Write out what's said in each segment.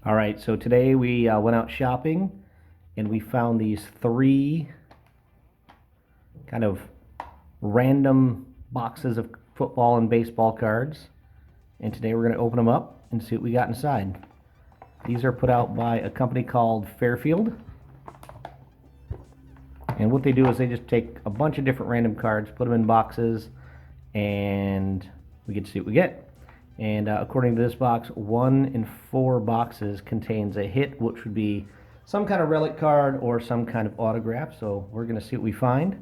All right, so today we went out shopping and we found these three kind of random boxes of football and baseball cards. And today we're going to open them up and see what we got inside. These are put out by a company called Fairfield. And what they do is they just take a bunch of different random cards, put them in boxes, and we get to see what we get. And according to this box, 1 in 4 boxes contains a hit, which would be some kind of relic card or some kind of autograph. So we're going to see what we find.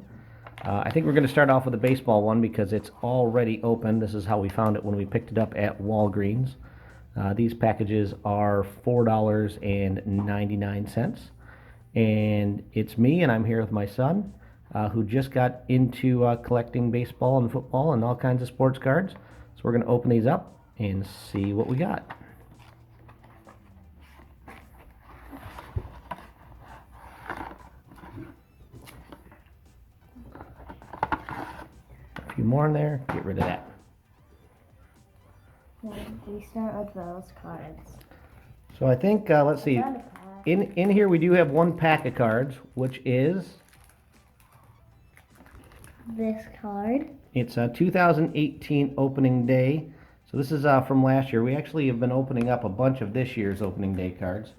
I think we're going to start off with the baseball one because it's already open. This is how we found it when we picked it up at Walgreens. These packages are $4.99. And it's me, and I'm here with my son, who just got into collecting baseball and football and all kinds of sports cards. So we're going to open these up and see what we got. A few more in there. Get rid of that. We start with those cards. So I think, let's see. In here we do have one pack of cards, which is this card. It's a 2018 opening day. So this is from last year. We actually have been opening up a bunch of this year's opening day cards.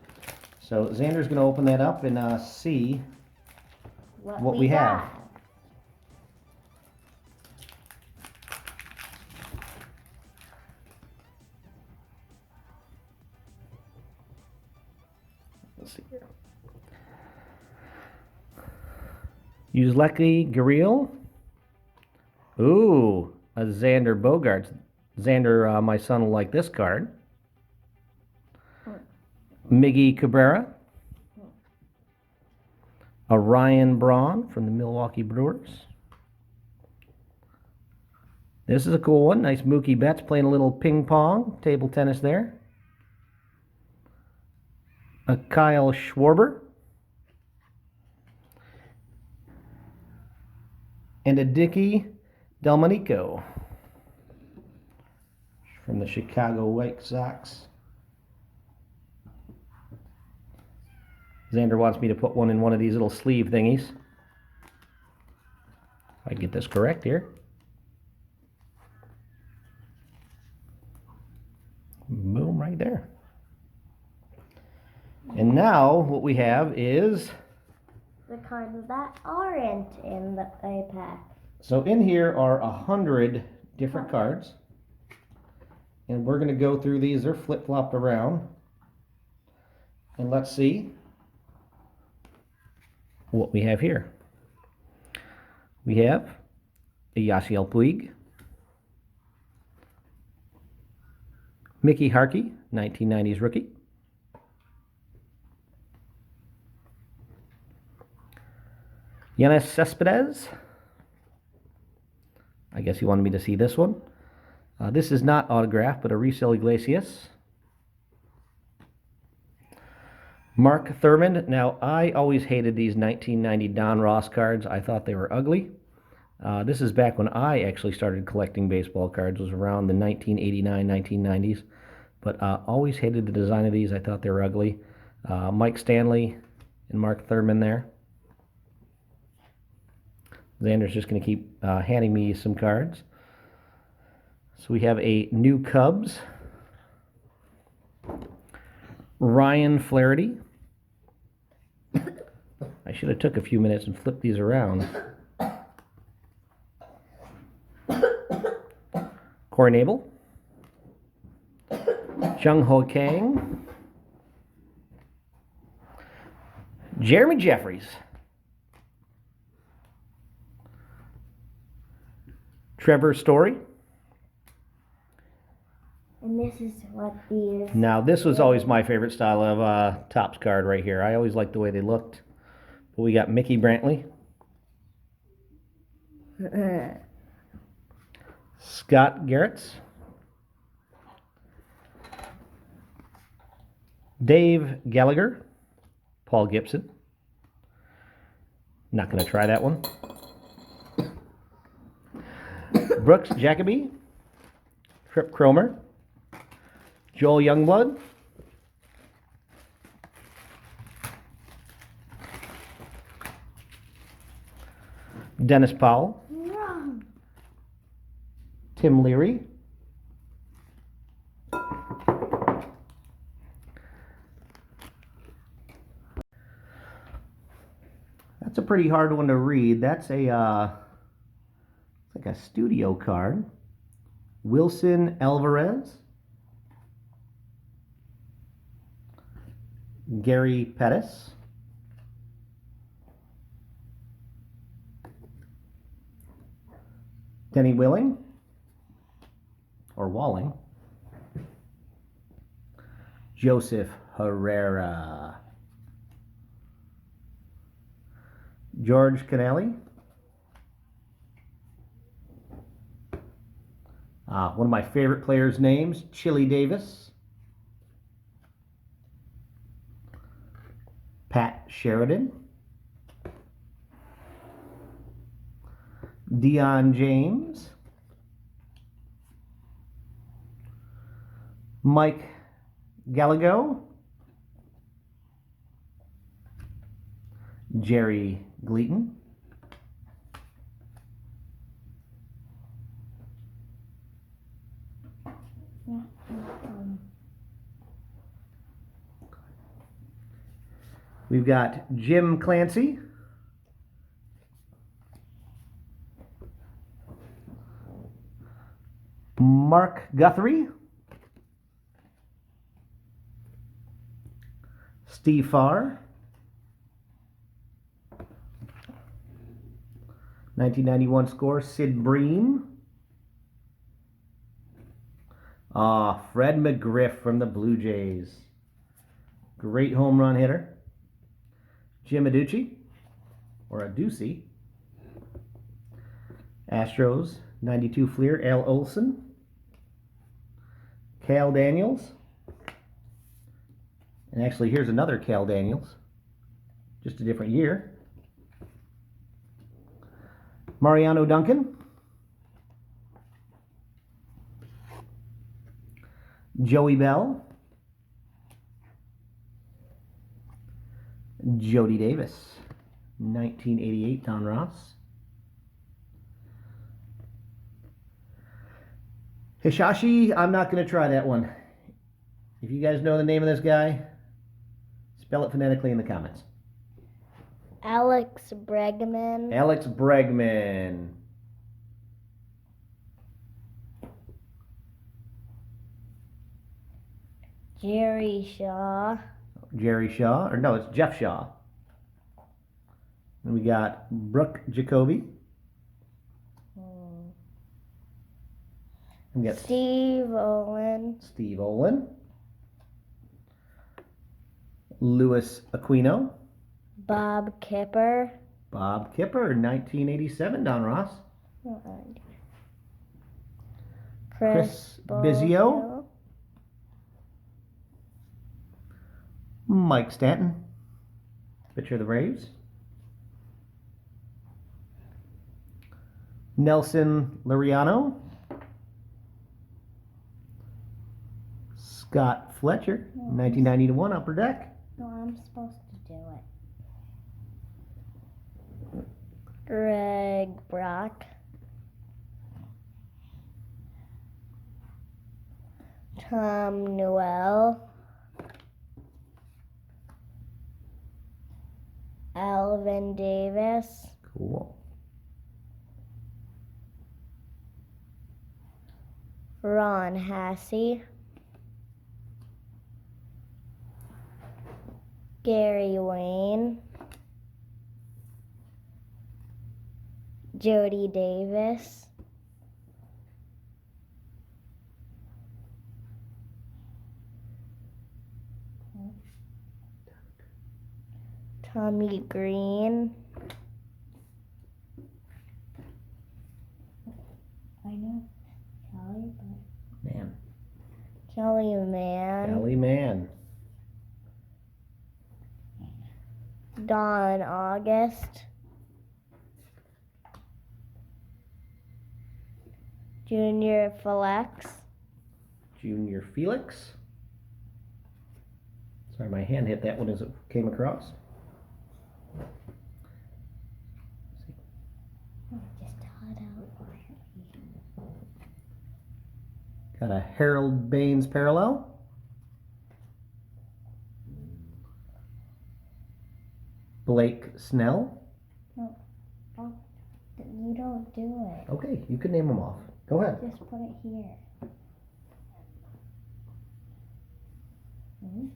So Xander's going to open that up and see what we have. Let's see here. Uzleki Gurriel. Ooh, a Xander Bogaerts. Xander, my son, will like this card. Miggy Cabrera. A Ryan Braun from the Milwaukee Brewers. This is a cool one. Nice Mookie Betts playing a little ping pong, table tennis there. A Kyle Schwarber. And a Dickie Delmonico from the Chicago White Sox. Xander wants me to put one in one of these little sleeve thingies. If I get this correct here. Boom, right there. And now what we have is the cards that aren't in the pack. So in here are 100 different cards. And we're going to go through these. They're flip-flopped around. And let's see what we have here. We have a Yasiel Puig, Mickey Harkey, 1990s rookie, Yannis Cespedes. I guess he wanted me to see this one. This is not autographed, but a Resale Iglesias. Mark Thurmond. Now, I always hated these 1990 Don Ross cards. I thought they were ugly. This is back when I actually started collecting baseball cards. It was around the 1989, 1990s. But always hated the design of these. I thought they were ugly. Mike Stanley and Mark Thurmond there. Xander's just going to keep handing me some cards. So we have a new Cubs, Ryan Flaherty. I should have took a few minutes and flipped these around. Corey Knebel, Jung Ho Kang, Jeremy Jeffries, Trevor Story. And this is what these... Now, this was always my favorite style of Topps card right here. I always liked the way they looked. But we got Mickey Brantley, Scott Garrett's, Dave Gallagher, Paul Gibson. Not going to try that one. Brooks Jacoby, Trip Cromer, Joel Youngblood, Dennis Powell. Wrong. Tim Leary. That's a pretty hard one to read. That's a it's like a studio card. Wilson Alvarez. Gary Pettis. Denny Willing. Or Walling. Joseph Herrera. George Canelli. One of my favorite players' names, Chili Davis. Pat Sheridan. Dion James. Mike Gallego. Jerry Gleaton. We've got Jim Clancy. Mark Guthrie. Steve Farr. 1991 score, Sid Bream. Fred McGriff from the Blue Jays. Great home run hitter. Jim Aducci, or Aducci. Astros, 92 Fleer, Al Olson. Cal Daniels. And actually, here's another Cal Daniels. Just a different year. Mariano Duncan. Joey Bell. Jody Davis. 1988, Don Ross. Hishashi, I'm not going to try that one. If you guys know the name of this guy, spell it phonetically in the comments. Alex Bregman. Alex Bregman. Jerry Shaw. Jerry Shaw, or no, it's Jeff Shaw. And we got Brooke Jacoby. And we got Steve Olin. Steve Olin. Louis Aquino. Bob Kipper. Bob Kipper, 1987, Don Ross. Chris Bizio. Mike Stanton. Pitcher of the Braves. Nelson Liriano. Scott Fletcher, 1991, Upper Deck. No, I'm supposed to do it. Greg Brock. Tom Newell. Alvin Davis. Cool. Ron Hassey. Gary Wayne. Jody Davis. Tommy Green. I know Kelly, but Man. Kelly Mann. Kelly Mann. Don August. Junior Flex. Junior Felix. Sorry, my hand hit that one as it came across. Got a Harold Baines parallel. Blake Snell. No, you don't do it. Okay, you can name them off. Go ahead. Just put it here. Hmm?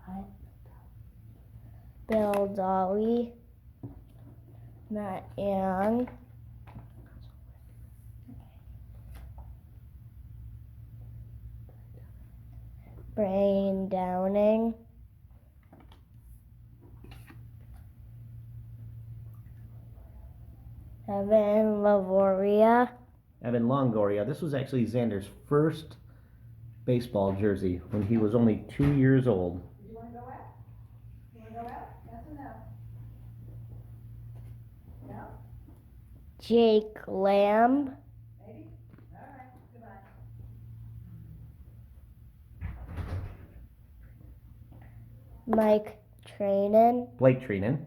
What? Bill Dolly. Matt Young. Brain Downing. Evan Lavoria. Evan Longoria. This was actually Xander's first baseball jersey when he was only 2 years old. You want to go out? You want to go out? Yes or no? No? Jake Lamb. Maybe? All right. Goodbye. Mike Trainin. Blake Treenan.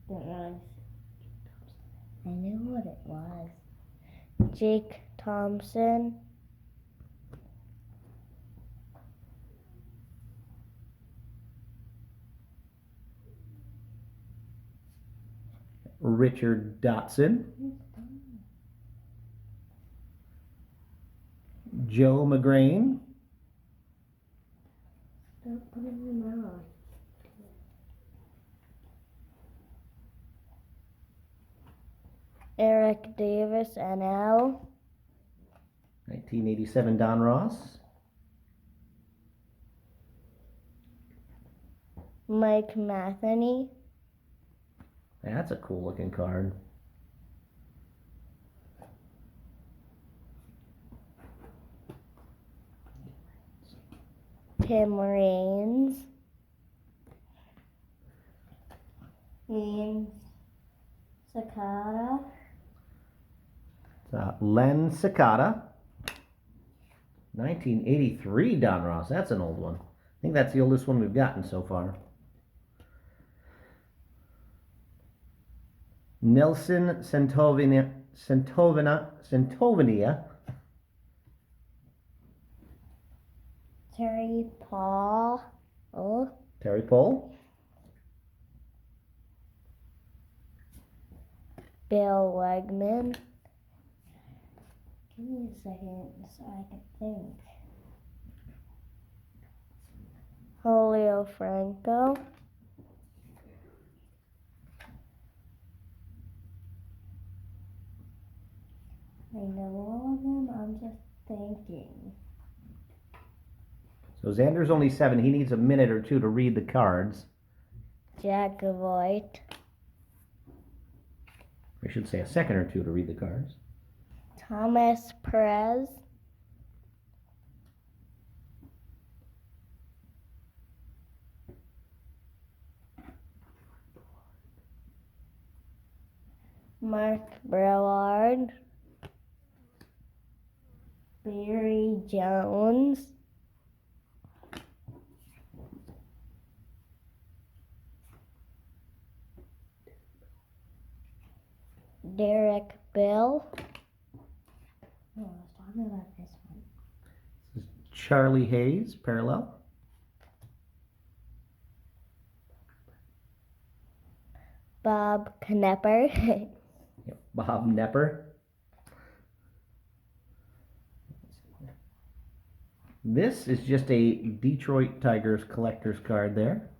I knew what it was. Jake Thompson. Richard Dotson. Joe McGrain. Stop putting them out. Eric Davis, NL. 1987 Don Ross. Mike Matheny. That's a cool looking card. Tim Raines. Ian Sakata. Len Cicada. 1983 Don Ross. That's an old one. I think that's the oldest one we've gotten so far. Nelson Centovania. Terry Paul. Oh. Terry Pohl. Bill Wegman. Give me a second so I can think. Julio Franco. I know all of them, I'm just thinking. So Xander's only 7. He needs a minute or two to read the cards. Jack Voigt. I should say a second or two to read the cards. Thomas Perez. Mark Brillard. Barry Jones. Derek Bill. Oh, I was talking about this one. This is Charlie Hayes, parallel. Bob Knepper. Yep, Bob Nepper. This is just a Detroit Tigers collector's card there.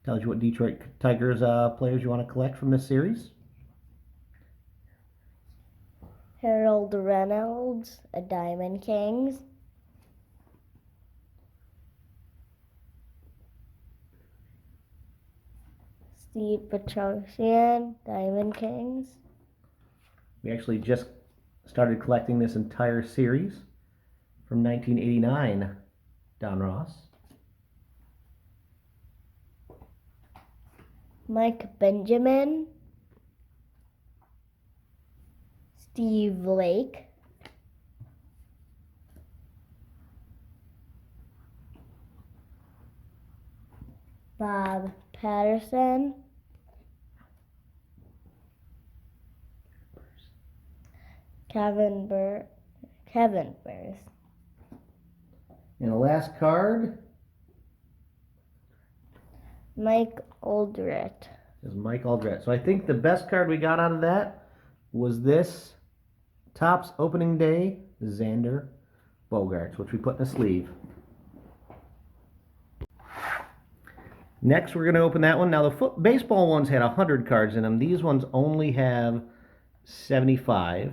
Tells you what Detroit Tigers players you want to collect from this series. Harold Reynolds, a Diamond Kings. Steve Petrosian, Diamond Kings. We actually just started collecting this entire series from 1989, Don Ross. Mike Benjamin. Steve Lake. Bob Patterson. Kevin Burris. And the last card Mike Aldrich. is Mike Aldrich. So I think the best card we got out of that was this Topps opening day Xander Bogaerts, which we put in a sleeve. Next, we're going to open that one. Now, the baseball ones had 100 cards in them. These ones only have 75.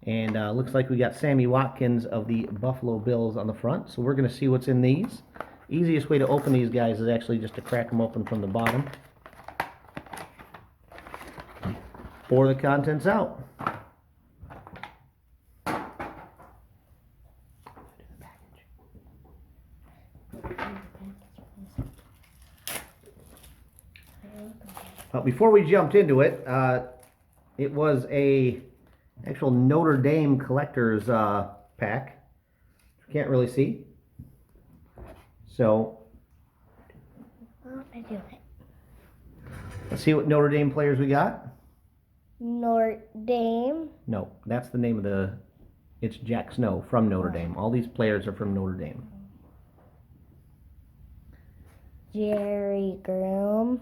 And looks like we got Sammy Watkins of the Buffalo Bills on the front. So we're going to see what's in these. Easiest way to open these guys is actually just to crack them open from the bottom. Pour the contents out. Before we jumped into it, it was a actual Notre Dame collector's pack. Can't really see. So let's see what Notre Dame players we got. Notre Dame. No, that's the name of the. It's Jack Snow from Notre Dame. All these players are from Notre Dame. Jerry Groom.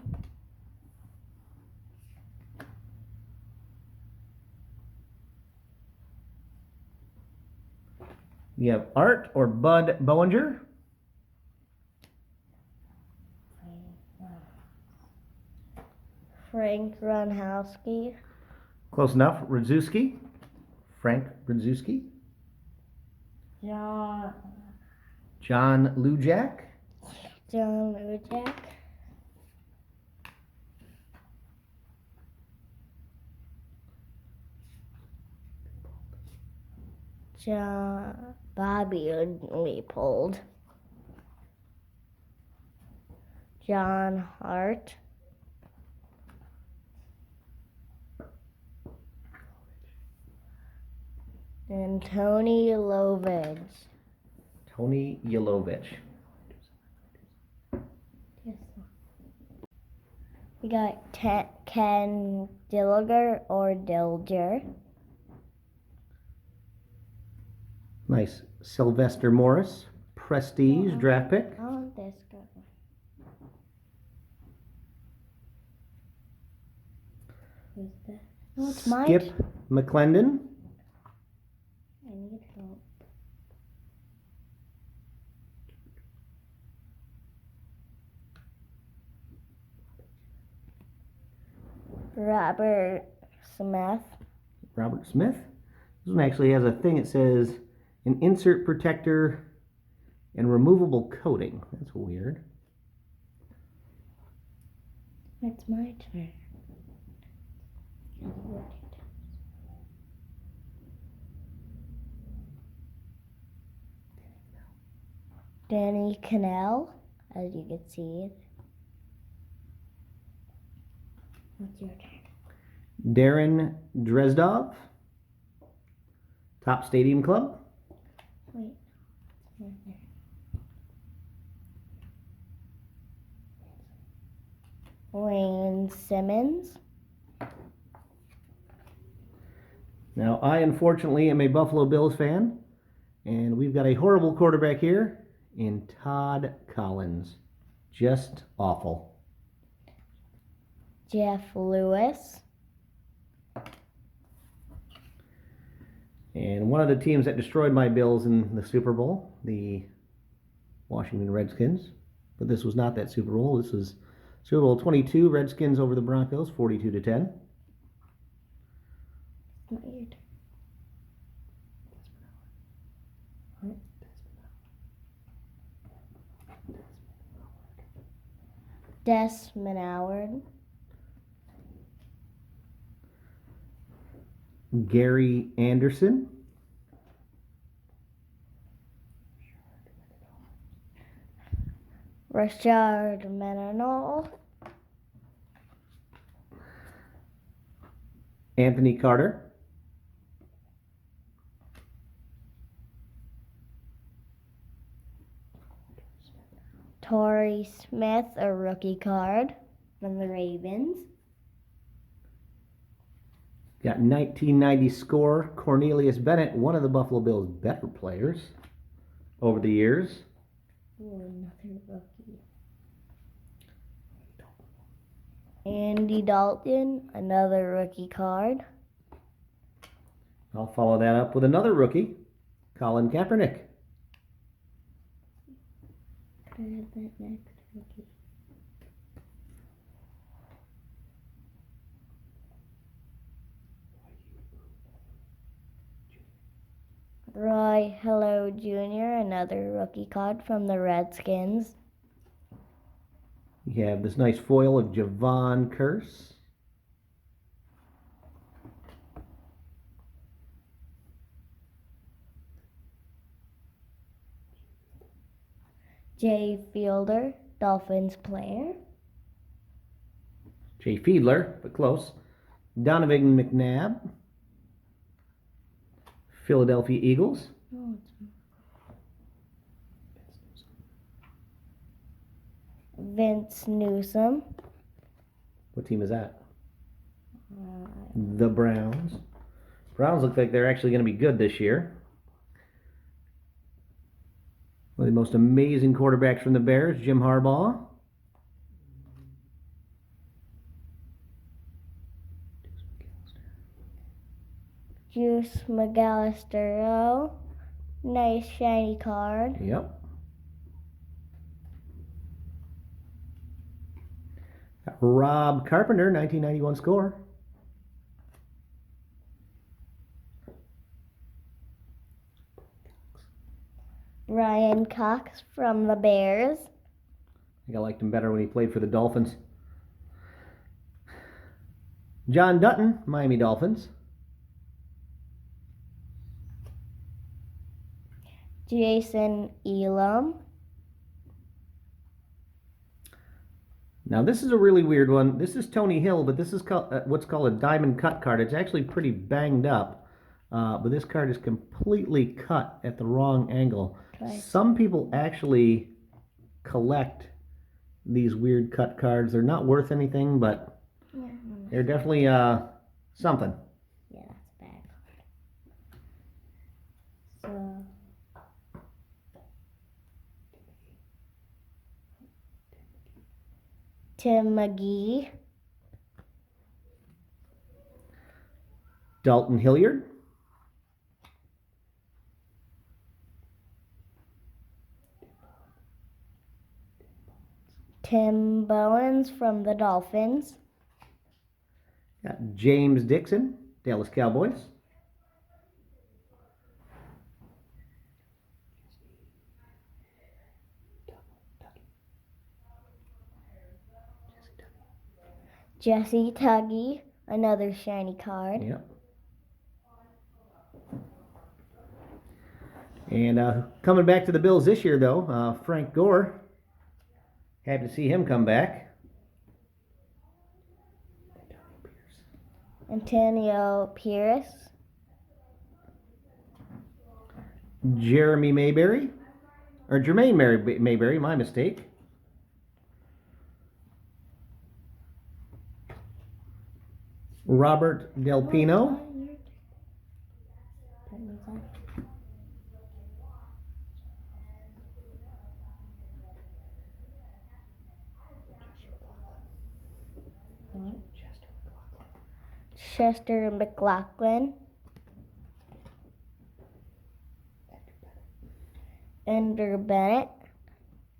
You have Art or Bud Bowinger. Frank Gronkowski. Close enough. Radzewski. Frank Radzewski. John Lujack. Lujack. Bobby Leopold. John Hart. And Tony Lovich. Tony Yelovich. We got Ken Dillinger or Dilger. Nice. Sylvester Morris. Prestige draft pick. I want this guy. Who's that? Oh, it's mine. Skip McClendon. I need help. Robert Smith. Robert Smith. This one actually has a thing that says an insert protector and removable coating. That's weird. It's my turn. Danny Cannell, as you can see. What's your turn? Darren Dresdov. Top Stadium Club. Wait. It's my turn. Wayne Simmons. Now, I unfortunately am a Buffalo Bills fan, and we've got a horrible quarterback here in Todd Collins. Just awful. Jeff Lewis. And one of the teams that destroyed my Bills in the Super Bowl, the Washington Redskins. But this was not that Super Bowl. This was Super Bowl 22, Redskins over the Broncos, 42-10. Not your turn. What? Desmond Howard. Gary Anderson. Rashard Mendenhall. Anthony Carter. Torrey Smith, a rookie card from the Ravens. Got 1990 score, Cornelius Bennett, one of the Buffalo Bills' better players over the years. Ooh, another rookie. Andy Dalton, another rookie card. I'll follow that up with another rookie, Colin Kaepernick. Could I have that next rookie? Roy Hello Jr., another rookie card from the Redskins. You have this nice foil of Javon Curse. Jay Fielder, Dolphins player. Jay Fiedler, but close. Donovan McNabb, Philadelphia Eagles. Oh, it's Vince Newsom. What team is that? Uh, The Browns. Browns look like they're actually going to be good this year. One of the most amazing quarterbacks from the Bears, Jim Harbaugh. Juice McAllister. Nice shiny card. Yep. Rob Carpenter, 1991 score. Brian Cox from the Bears. I think I liked him better when he played for the Dolphins. John Dutton, Miami Dolphins. Jason Elam. Now this is a really weird one. This is Tony Hill, but this is what's called a diamond cut card. It's actually pretty banged up, but this card is completely cut at the wrong angle. Okay. Some people actually collect these weird cut cards. They're not worth anything, but they're definitely something. Yeah, that's a bad card. So Tim McGee. Dalton Hilliard. Tim Bowens from the Dolphins. Got James Dixon, Dallas Cowboys. Jesse Tuggy, another shiny card. Yep. And coming back to the Bills this year, though, Frank Gore. Happy to see him come back. Antonio Pierce. Jeremy Mayberry. Or Jermaine Mayberry, my mistake. Robert Del Pino. Chester McLaughlin. Ender Bennett.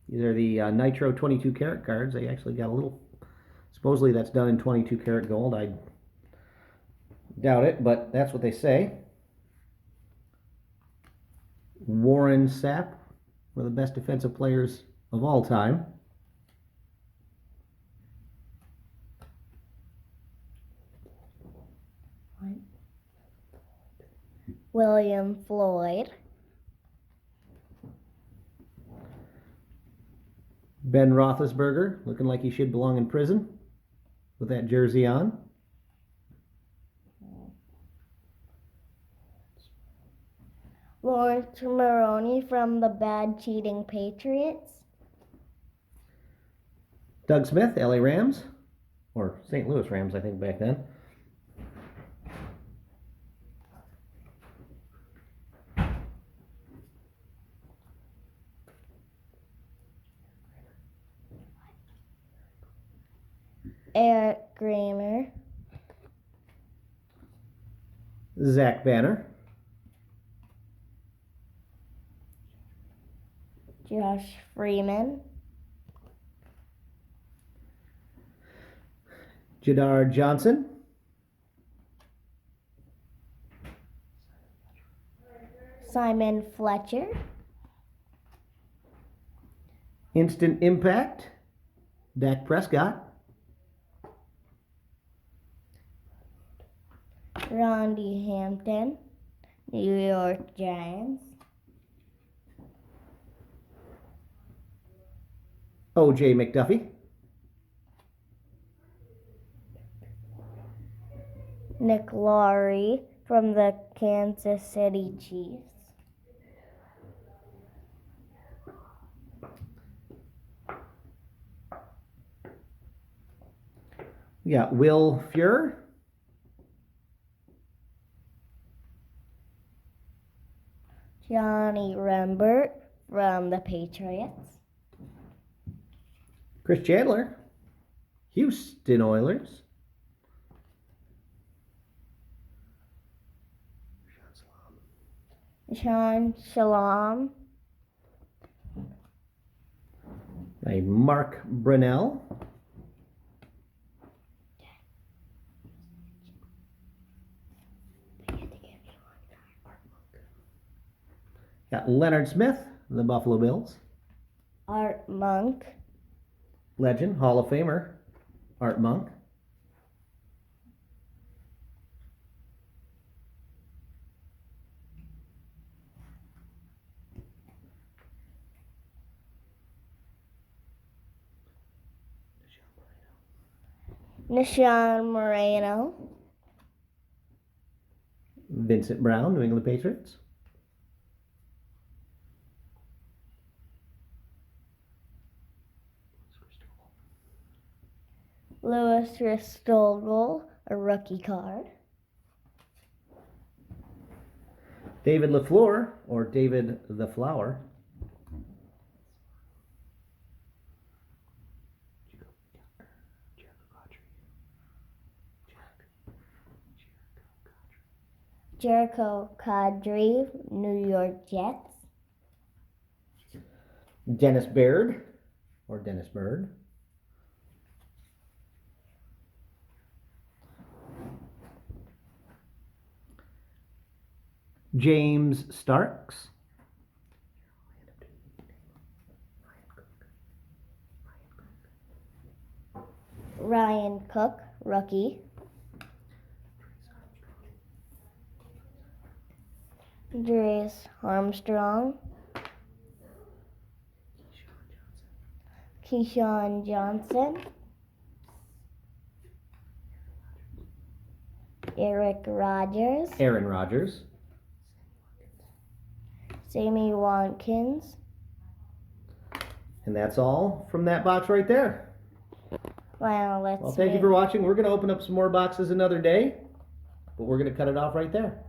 These are the Nitro 22 karat cards. They actually got a little, supposedly that's done in 22 karat gold. I doubt it, but that's what they say. Warren Sapp, one of the best defensive players of all time. William Floyd. Ben Roethlisberger, looking like he should belong in prison with that jersey on. Lawrence Maroney from the Bad Cheating Patriots. Doug Smith, LA Rams, or St. Louis Rams, I think back then. Eric Kramer, Zach Banner, Josh Freeman, Jadar Johnson, Simon Fletcher, Instant Impact, Dak Prescott, Randy Hampton, New York Giants, O.J. McDuffie, Nick Laurie from the Kansas City Chiefs, we got Will Fuhr, Johnny Rembert from the Patriots, Chris Chandler, Houston Oilers, Sean Shalom, Mark Brunell, got Leonard Smith, the Buffalo Bills, Art Monk, legend, Hall of Famer, Art Monk, Nishan Moreno, Vincent Brown, New England Patriots, Louis Ristogel, a rookie card, David LaFleur, or David the Flower, Jericho Kadri, New York Jets, Dennis Baird, or Dennis Bird, James Starks, Ryan Cook, rookie, Drees Armstrong, Keyshawn Johnson, Eric Rogers, Aaron Rodgers, Sammy Watkins. and that's all from that box right there. Well, let's Well, thank you for watching. We're going to open up some more boxes another day, but we're going to cut it off right there.